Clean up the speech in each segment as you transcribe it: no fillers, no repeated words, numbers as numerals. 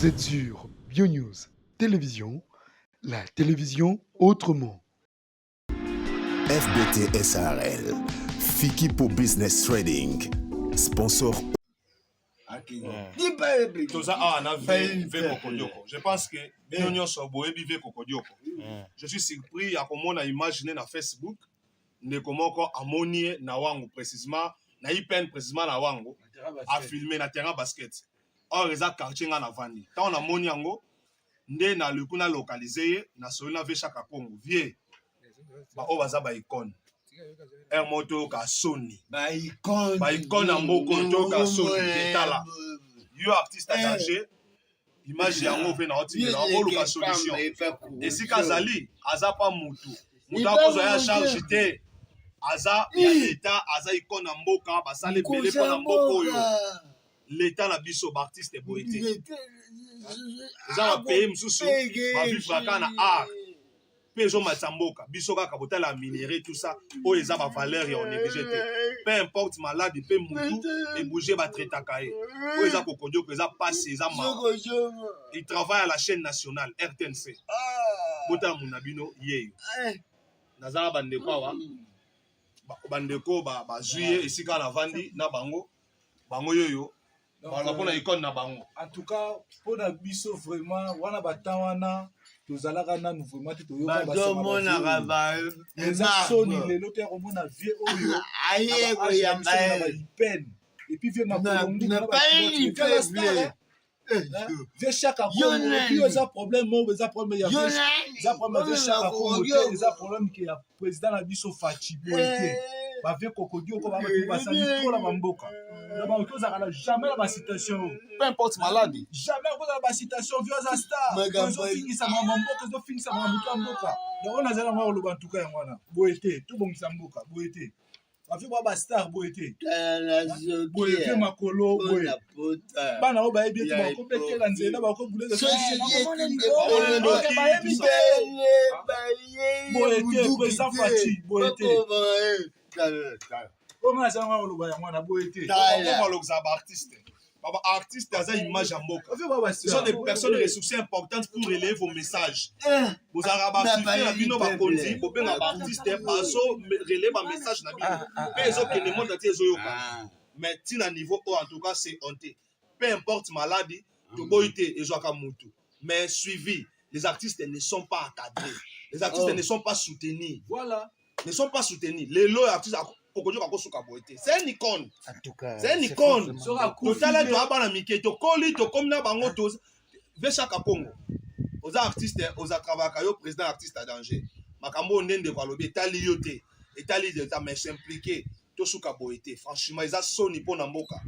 Vous êtes sur BioNews Télévision, la télévision autrement. FBT SARL, Fikipo Business Trading, sponsor. Je pense que je suis surpris à comment on a imaginé na Facebook ne comment encore ammonier na wango précisément na ipen précisément na wango a filmer na terrain basket. Or les quartier nga na vandi. Tant on a moni yango nde na lukuna localisé na solina ve chaque Congo vie ba o baza ba icône. Un moto ka Sony. Ba icône en moko to ka Sony etala. Yo artiste à danger. Image yango ve na otime na o luka solution. Et si kazali aza pa mutu. Mutu akozo ya charge te. Aza ya l'état aza icône en mboka basale belé pa na mboko yo. L'état na biso artiste boité. Za wa pays msusu ba vivre kana art. Peso matsamboka biso kaka botala minéré tout ça o eza ba valeur ya on négligé te. Peu importe malade pe mutu et bouger ba traitaka e. O eza kokodio ko eza passe eza ma. Il travaille à la chaîne nationale RTNC. Botala munabino yeyo. Nazala bandeko wa bandeko ba juillet esika na vandi na bango yoyo. En tout cas, pour la biso vraiment, wana batawana, tozalaka na nous vraiment te toyoka basema. Les soni les loteurs au mona vie oyo. Aye ko yamba peine. Et puis vient ma Colombie na ba vie chaque Congo. Et puis ça problème mo, ça problème ya vie. Ça problème de chaque Congo, ça problème que ya président la biso Fachi Boité. Ba vie kokodio ko ba basali trop la mamboka. Jamais la citation. Peu importe maladie. Jamais la citation vieux à star. Ils finissent à mamboka, ils finissent à mamboka. Donc on a zala ngwa loba ntuka ya ngwana. Boete, tout bon samboka, boete. On fait ba star boete. Boete makolo boete. Bana o ba ebi te ko peke la nzela ba ko bouler de ça. Boete, président Fati, boete. Comment ça va le bail moi boité comment le artiste baba artiste a une image en boca ce sont des personnes ressources importantes pour relayer vos messages vous araba la bino ba konzi bo benga ba artiste baso relayer ba message na bino mais zo que le monde entier zo yoka mais tina niveau en tout cas c'est honté peu importe maladie to boité et zo ka mutu mais suivi les artistes ne sont pas encadrés les artistes ne sont pas soutenus voilà ne sont pas soutenus les lots artistes c'est une icône. En tout cas, c'est une icône. Total to abana miketo koli to comme na bango to ve chaque Congo. Aux artistes, aux travailleurs yo président artiste à danger. Makambo ndende kwa lobi etali yote. Etali de ta mais s'impliquer to suka boité. Franchement, ils a soni pour na mboka.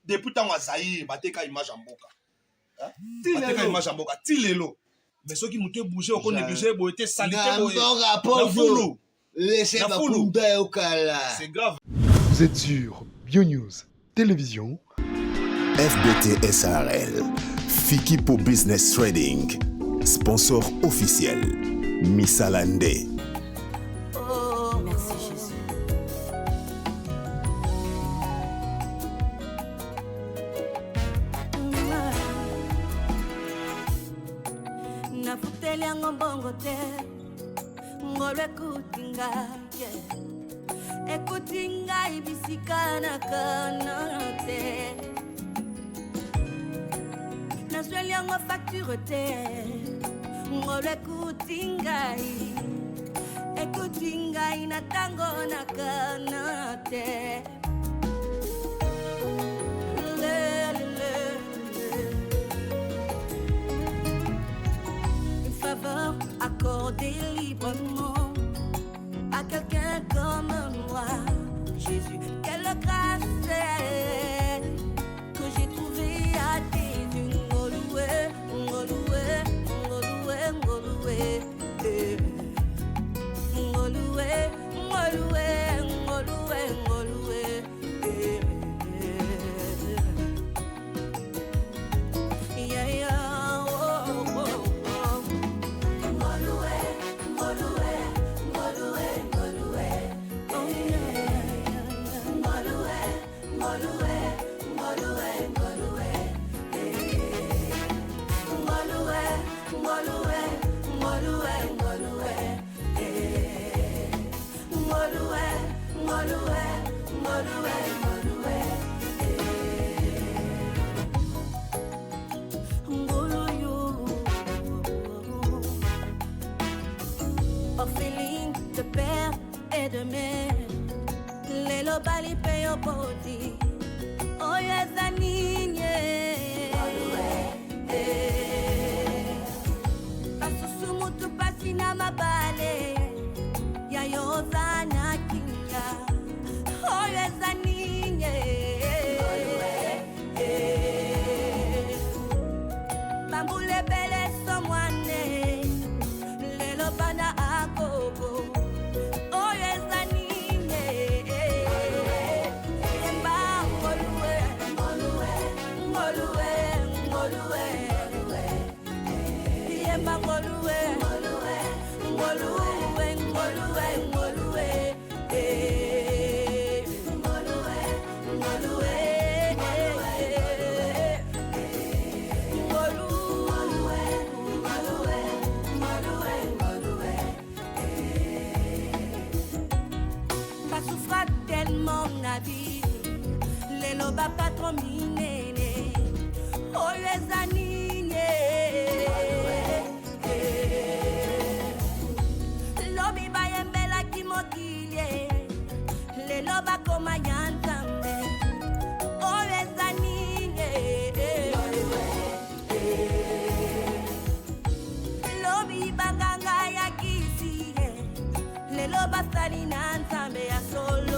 Depuis tant Zaïre, bateka image en mboka. Bateka image en mboka. Tilelo. Mais ceux qui muté bouger au négligé boité salité boité. C'est grave. Vous êtes sur BioNews Télévision. FBT SARL, Fikipo Business Trading, sponsor officiel, Missalande. Oh, merci Jésus. Nafuteli yango bongo te. Ngolo ekuti ngai bisika na kana te nazweli yango facture te ngolo ekuti ngai na tango na kana te une faveur accordée librement à quelqu'un comme moi, Jésus, quelle grâce que j'ai trouvé à tes yeux. Ngoluwe, ngoluwe, ngoluwe, ngoluwe, ngoluwe, ngoluwe, ngoluwe, ngoluwe. Orpheline de père et de mère, les lobali payo poti, oye zaninye, pasusumu tu pasina mabale, ya yozana kinga, oye zaninye, bambule bele somwane. Bana agogo oye zanine yemba ngolue ngolue ngolue ngolue yemba ngolue ngolue ngolue ngolue ngolue les lobas pas trop minés, oh les anines, lobi bayembela kimokilie, les lobas comme yantambe, oh les anines, lobi banganga yakisi, les lobas salinantambe ya solo.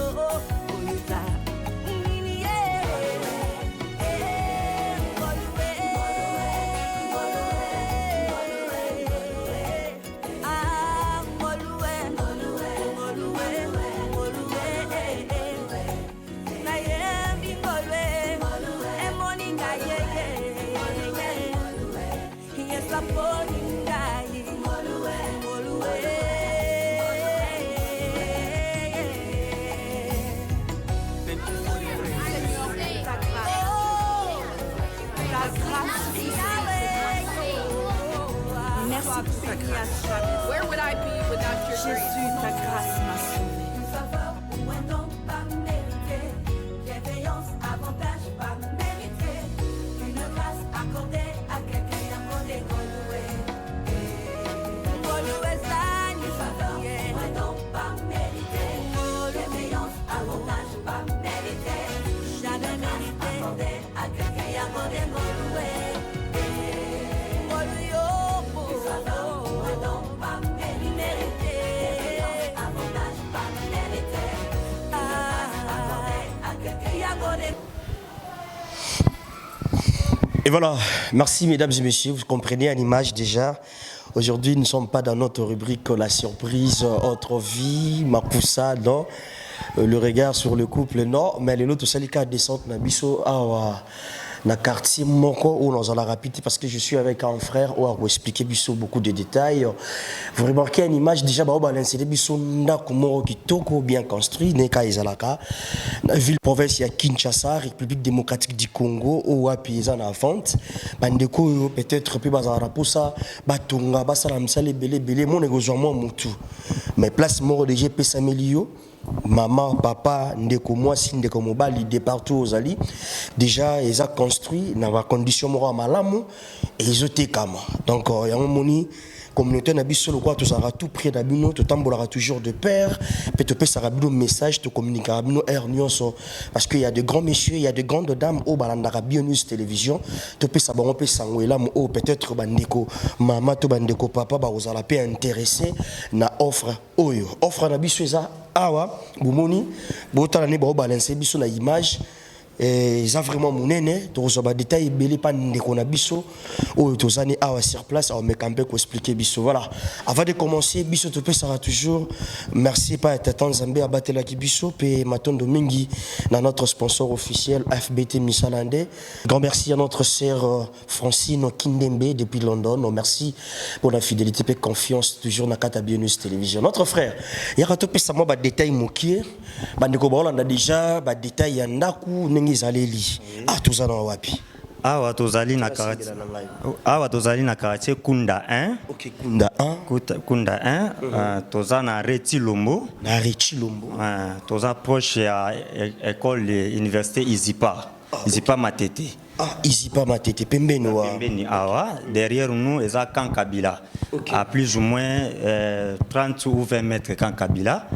Where would I be without your grace? Jésus, ta grâce m'a sauvé. Faveur ou un don pas mérité, bienveillance, avantage pas mérité, une grâce accordée à quelqu'un accordé Goloué. Goloué Zani, faveur ou un don pas mérité, bienveillance, avantage pas mérité, jamais mérité, accordé à quelqu'un accordé Goloué. Et voilà, merci mesdames et messieurs, vous comprenez à l'image déjà. Aujourd'hui, nous ne sommes pas dans notre rubrique La surprise, autre vie, Makusa, non. Le regard sur le couple, non. Mais les autres, c'est le cas de descente, Nabiso, na quartier moko où nous allons rapide parce que je suis avec un frère où on va expliquer beaucoup de détails. Vous remarquez une image déjà bah on va l'insérer biso ndako moko kitoko bien construit neka ezalaka na ville province ya Kinshasa, République démocratique du Congo où a paysan en vente bandeko peut-être puis bazara pour ça batonga basala msale belé mon négociation mutu mais place moko de GP Samelio. Maman, papa, ndeko mwasi, ndeko mobali, de partout aux alliés. Déjà, ils ont construit dans la condition morale malamu et ils ont été kama. Donc, il y a un moni. Communauté n'a biso le quoi tout ça tout près d'abino tout tambolara toujours de père peut te passer rabino message te communiquer rabino ernion parce qu'il y a de grands messieurs il y a de grandes dames au balandara Bionews télévision te passer bon peut sangwela ou peut-être bandeko maman to bandeko papa ba ozala pe intéressé na offre oyo offre na biso eza awa bumoni botala ne ba balancer biso na image ils ont vraiment mon aîné, tous les détails, belé pas de konabiso, ou tous années sur place, on me campé pour expliquer biso. Voilà. Avant de commencer, biso te peut sera toujours. Merci pas être temps Zambé à battre la biso, et Maton Domingi, notre sponsor officiel FBT Misalande. Grand merci à notre sœur Francine Kindembe depuis London. Merci pour la fidélité et confiance toujours dans Kata Bionews Télévision. Notre frère, il y a tout ça moi détails mokier, bandeko ba on a déjà détails yandaku. Zaleli. Ah, tout ça dans wapi. Awa tozali na quartier. Awa tozali na quartier Kunda 1. OK, Kunda 1. Kunda 1, toza na Reti Lombo. Na Reti Lombo. Toza proche à école université Izipa. Izipa Matete. Ah, Izipa Matete, pembeni wa. Pembeni awa, derrière nous, eza Camp Kabila. À plus ou moins 30 ou 20 mètres Camp Kabila.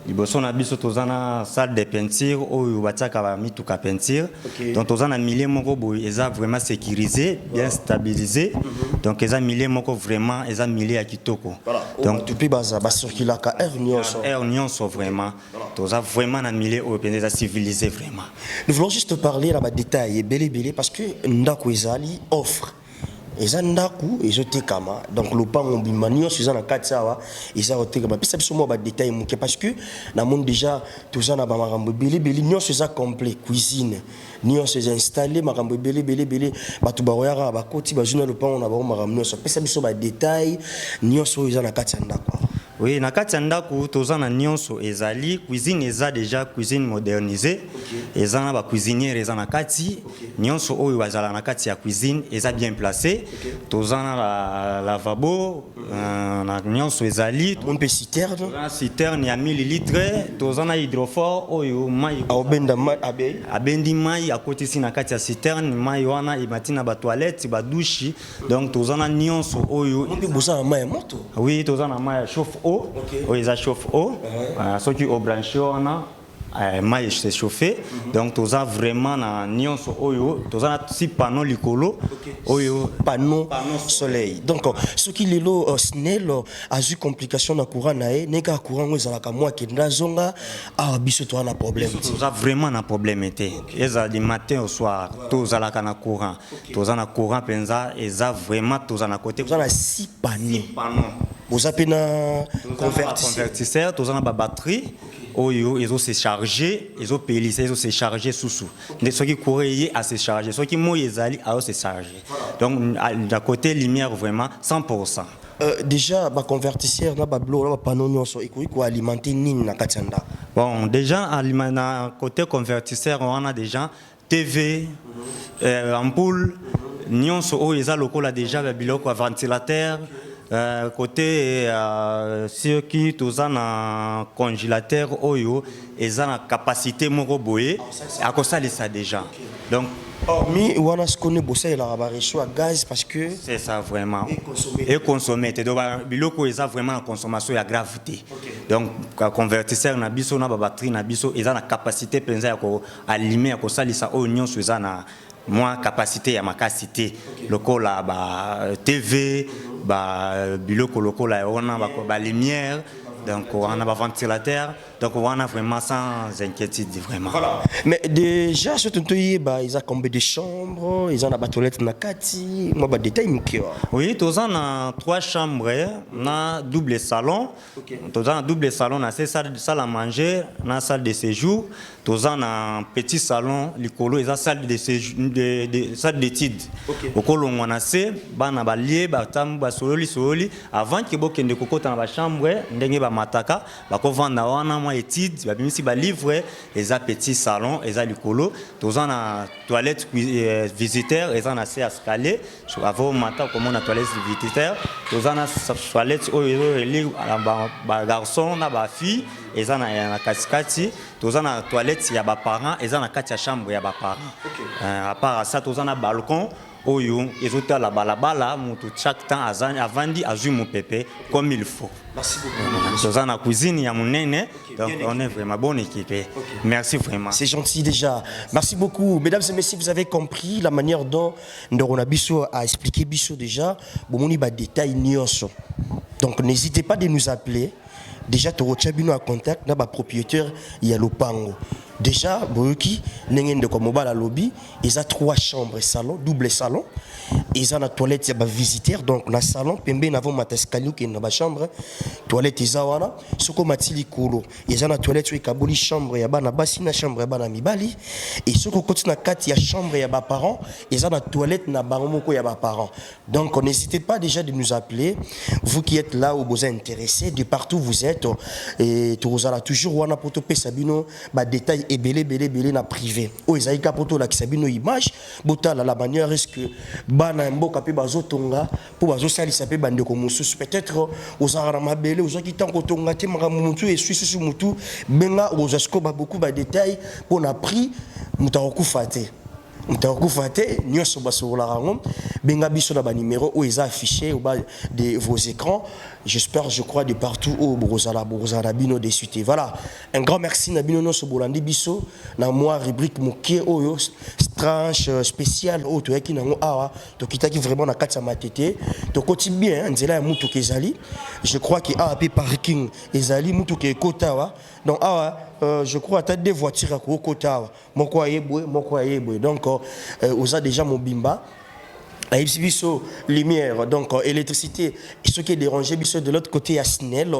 Liboso na biso tozana salle de peinture oyo batiaka ba mituka peinture. Donc tozana milieu moko boy eza vraiment sécurisé, bien stabilisé. Donc eza milieu moko vraiment eza milieu ya kitoko. Donc depuis baza ba circulaka air nyonso vraiment. Toza vraiment na milieu oyo eza civilisé vraiment. Nous voulons juste parler là ba détail belé parce que ndako ezali offre. Eza ndaku ezotekama donc lopango bima nyonso eza na kati awa eza otekama pesa biso mo ba détail moke parce que na monde déjà toza na ba makambo belé nyonso eza complet cuisine nyonso eza installé makambo belé batu ba royaka ba koti ba juna lopango na ba makambo nyonso pesa biso ba détail nyonso eza na kati ya ndako. Oui, na kati ya ndako toza na nyonso ezali cuisine eza déjà cuisine modernisée. Eza na ba cuisinière eza na kati nyonso oyo bazala na kati ya cuisine eza bien placé. Toza na lavabo na nyonso ezali on peut citerne. Na citerne ya 1000 litres, toza na hydrophore oyo mai obenda mai abendi mai akotisi na kati ya citerne mai wana imatina ba toilette ba douche. Donc toza na nyonso oyo on peut bosa na mai moto. Oui, toza na mai chauffe eau, ils chauffe eau, ceux qui ont branché on a mai se chauffer, donc toza vraiment na nyonso oyo, toza na si panneau likolo, oyo panneau soleil. Donc ce qui lelo snel a eu complication na courant nae, neka courant ezala ka moi ki ndazonga a biso to na problème. Toza vraiment na problème été. Eza du matin au soir, toza la na courant. Toza na courant penza eza vraiment toza na côté. Toza na 6 panneaux. Vous avez un convertisseur, tous en batterie, ils ont se chargé, ils ont payé, ils ont se chargé sous. Ceux qui couraient à se charger, ceux qui mouraient à se charger. Donc, d'un côté lumière vraiment 100%. Déjà, le convertisseur, le panneau, il faut alimenter na Katianda. Bon, déjà, côté convertisseur, on a déjà TV, ampoule, nyonso, ils ont local déjà, biloko ventilateur. Côté ceux qui tous en congélateur oyo ils ont la capacité moko boye à cause de ça déjà donc mais on a ce qu'on est bossé là ba réchaud à gaz parce que c'est ça vraiment et consommer donc biloko ils ont vraiment la consommation ya gravité donc convertisseur na biso na ba batterie na biso ils ont la capacité penza ya ko allumer à cause de ça oignon sur ça na moi capacité ya makasité lokola ba TV ba biloko lokola on a ba lumière donc on a ba ventilateur donc on a vraiment sans inquiétude vraiment. Voilà. Mais déjà ce tontoyé ba ils a combien de chambres, ils ont la toilette na kati, moi ba détail mukio. Oui, tous on a 3 chambres, na double salon. Tous on a double salon, na salle à manger, na salle de séjour. Tous on a petit salon, likolo ils a salle de séjour de salle d'études. Okolo on a se bana ba lié ba tam ba sololi avant que bokende kokota na ba chambre ndenge ba mataka ba ko vanda wana études, si ba livre, les a petit salon, les a likolo, tous on a toilette visiteur, les on a assez escalier, avant matin comme on a toilette visiteur, tous on a toilette les garçons, na ba fille, les on a kaskati, tous on a toilette il y a ba parents, les on a quatre chambre il y a ba parents. À part ça, tous on a balcon. Oyo, ils ont la balabala, chaque temps avant dit azur mon pépé comme il faut. Merci beaucoup. Dans la cuisine, il y a mon néné, donc on est vraiment bonne équipe. Merci vraiment. C'est gentil déjà. Merci beaucoup. Mesdames et messieurs, vous avez compris la manière dont Ndorona Bisso a expliqué Bisso déjà. Bon, on a des détails nyonso. Donc n'hésitez pas de nous appeler. Déjà, tu as un contact avec le propriétaire, il y a Lopango. Déjà, Boyoki, Nengen de Komoba la lobby, ils ont 3 chambres salon, double salon. ils ont la toilette, il y a des visiteurs, donc dans le salon, pembe n'avons pas escalier qui est dans la chambre, toilette ils ont là, ce qu'on matili kolo, ils ont la toilette sur kaboli chambre, il y a ba na bassine chambre, il y a ba na mibali, et ce qu'on continue à quatre, il y a chambre, il y a ba parents, ils ont la toilette na baromoko, il y a ba parents. Donc n'hésitez pas déjà de nous appeler, vous qui êtes là ou vous êtes intéressés, de partout où vous êtes, et vous allez toujours wana poto pe sabino, ba détail et belé na privé. Oh ils ont poto la sabino image, bota la manière est-ce que bana mboka pe bazo tonga pour bazo sali sape bande ko mususu peut-être aux arama belé aux qui tant ko tonga te mara mutu et susu mutu benga aux asko ba beaucoup ba détail pour na prix mutaroku fate nyonso basobola rango benga biso na ba numéro où ils affichés au bas de vos écrans. J'espère, je crois, de partout où Borozala Bino de suite. Voilà, un grand merci na bino no sobolandi biso na moi rubrique moké oyo tranche spéciale o to yaki nango awa to kitaki vraiment na kati ya matete to koti bien nzela ya mutu kezali. Je crois que awa pe parking ezali mutu ke kotawa donc awa je crois à deux voitures à Kotawa moko ayebwe donc on a déjà mobimba biso lumière donc électricité ce qui est dérangé biso de l'autre côté à Snell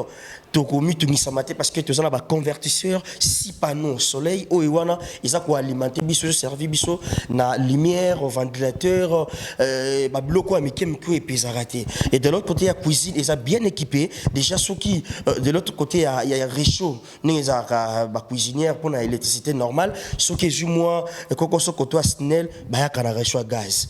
tokomi tumisamate parce que tous on a ba convertisseur 6 panneaux soleil o iwana ils a quoi alimenter biso servi biso na lumière ventilateur ba bloco amikem ko epezarate et de l'autre côté à cuisine ils a bien équipé déjà ceux qui de l'autre côté il y a réchaud n'eza ba cuisinière pour la électricité normale ceux qui du moins kokoso koto à Snell ba ya kana réchaud gaz.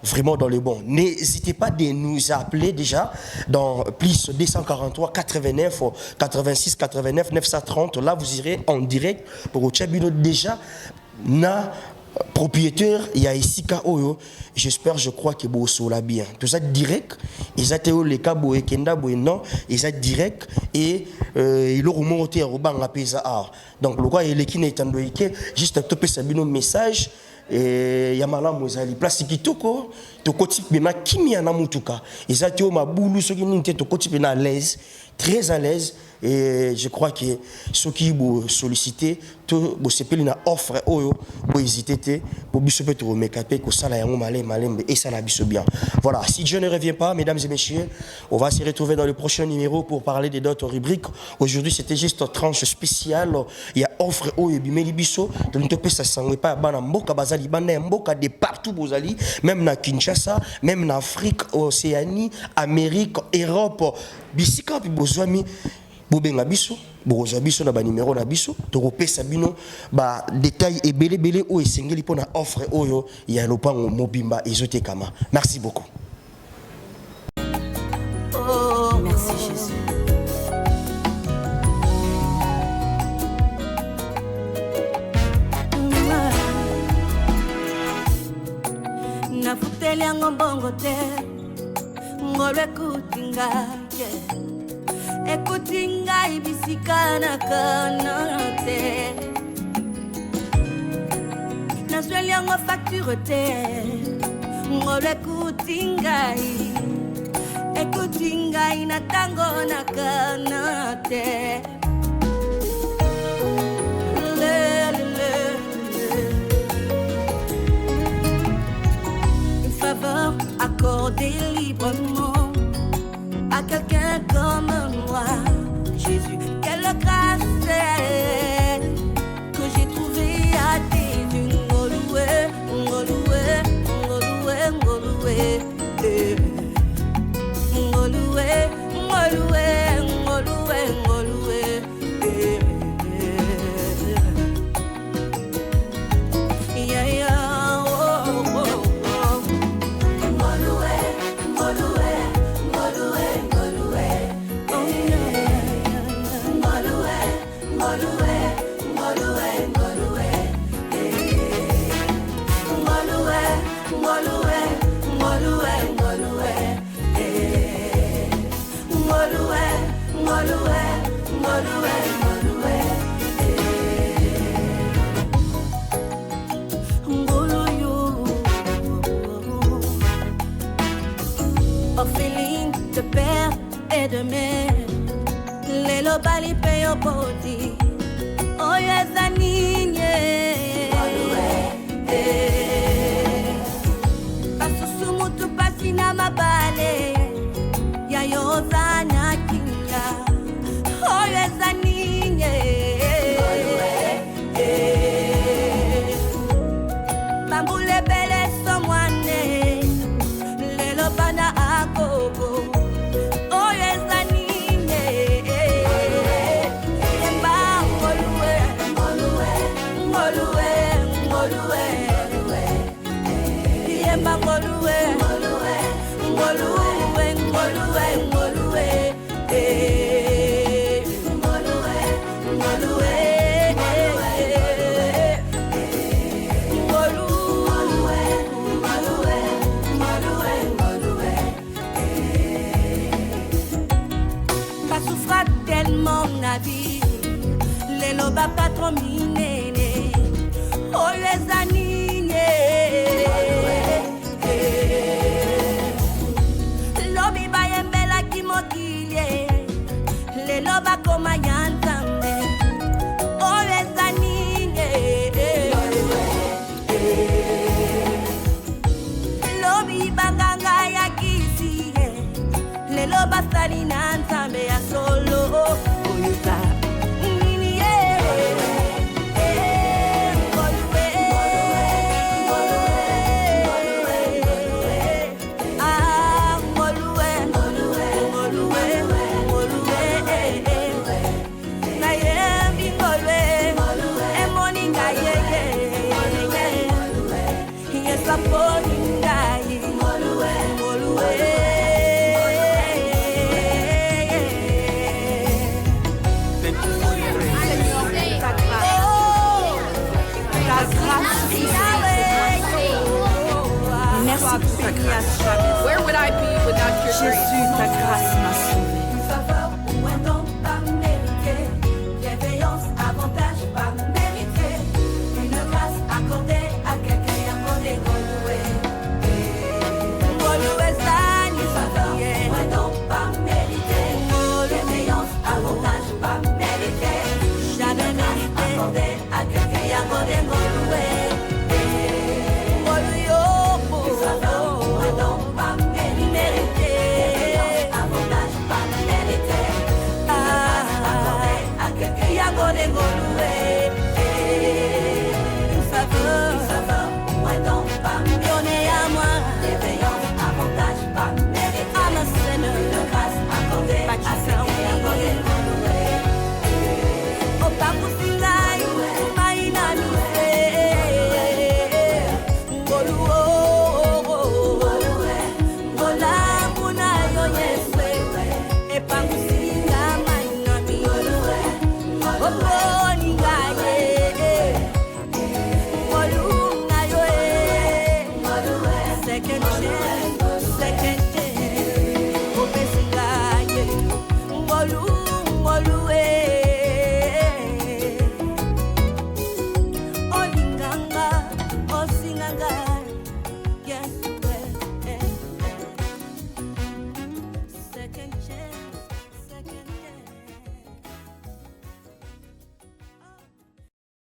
Vraiment dans le bon. N'hésitez pas de nous appeler déjà dans plus 243 89 86 89 930. Là, vous irez en direct pour Tchabino déjà. Na propriétaire, il y a ici Oyo. J'espère, je crois que vous soyez bien. Tout ça direct. Ils ont été les cabos et Kenda non. Ils ont direct et ils ont monté au banc à Pesa. Donc, le quoi il est qui n'est pas juste à toper Sabino message. Et yamala mozali plastique toko to koti pena kimia na mutuka ezati o mabulu soki ninte to koti pena à l'aise très à l'aise et je crois que ceux qui vous solliciter to bo sepeli na offre oyo bo hésiter pour biso peut remécaper ko sala yango malembe et ça la biso bien. Voilà, si Dieu ne revient pas mesdames et messieurs, on va se retrouver dans le prochain numéro pour parler de d'autres rubriques. Aujourd'hui, c'était juste une tranche spéciale. Il y a offre oyo bimeli biso de nous topé ça sangwe pas bana mboka bazali bana mboka de partout bozali même na Kinshasa, même na Afrique, Océanie, Amérique, Europe, bisika pi bozwami bobenga biso bokozwa biso na ba numéro na biso tokopesa bino ba détail ebele o esengeli pona offre oyo ya lopango mobimba ezotekama. Merci beaucoup. Oh, merci Jésus. Nafuteli yango mbongo te ngolo ekutinga ekutinga ibisika na kana te nazweli yango facture te ngolo ekutinga ina tango na kana te une faveur accordée librement à quelqu'un comme moi. Jésus, quelle grâce que j'ai trouvé à tes yeux. Ngoluwe, ngoluwe, ngoluwe, ngoluwe, ngoluwe, ngoluwe, ngoluwe, ngoluwe, yeah, yeah, oh, oh, oh. Ngoluwe, ngoluwe, ngoluwe, ngoluwe, oh, yeah, ngoluwe, ngoluwe, ngoluwe, ngoluwe, ngoluwe, ngoluwe, ngoluwe, ngoluwe, ngoluwe, ngoluwe, ngoluwe, ngoluwe, Orpheline de père et de mère, les lobali paye au body. Oh yes, I need Basouffra tellement la vie, les lobas pas trop minés, oh les anignes, lobi bayembela kimokilie, les lobas comme yantambe, oh les anignes, lobi banganga ya kisi, les lobas salina ntambe ya solo, oyuka. Where would I be without your grace? Jésus, ta grâce m'a sauvé. Une faveur ou un don pas mérité, bienveillance, avantage pas mérité, une grâce accordée à quelqu'un qui a accordé Goloué. Goloué, ça, une faveur ou un don pas mérité, bienveillance, avantage pas mérité, jamais mérité, accordé à quelqu'un qui a accordé Goloué. Second chance.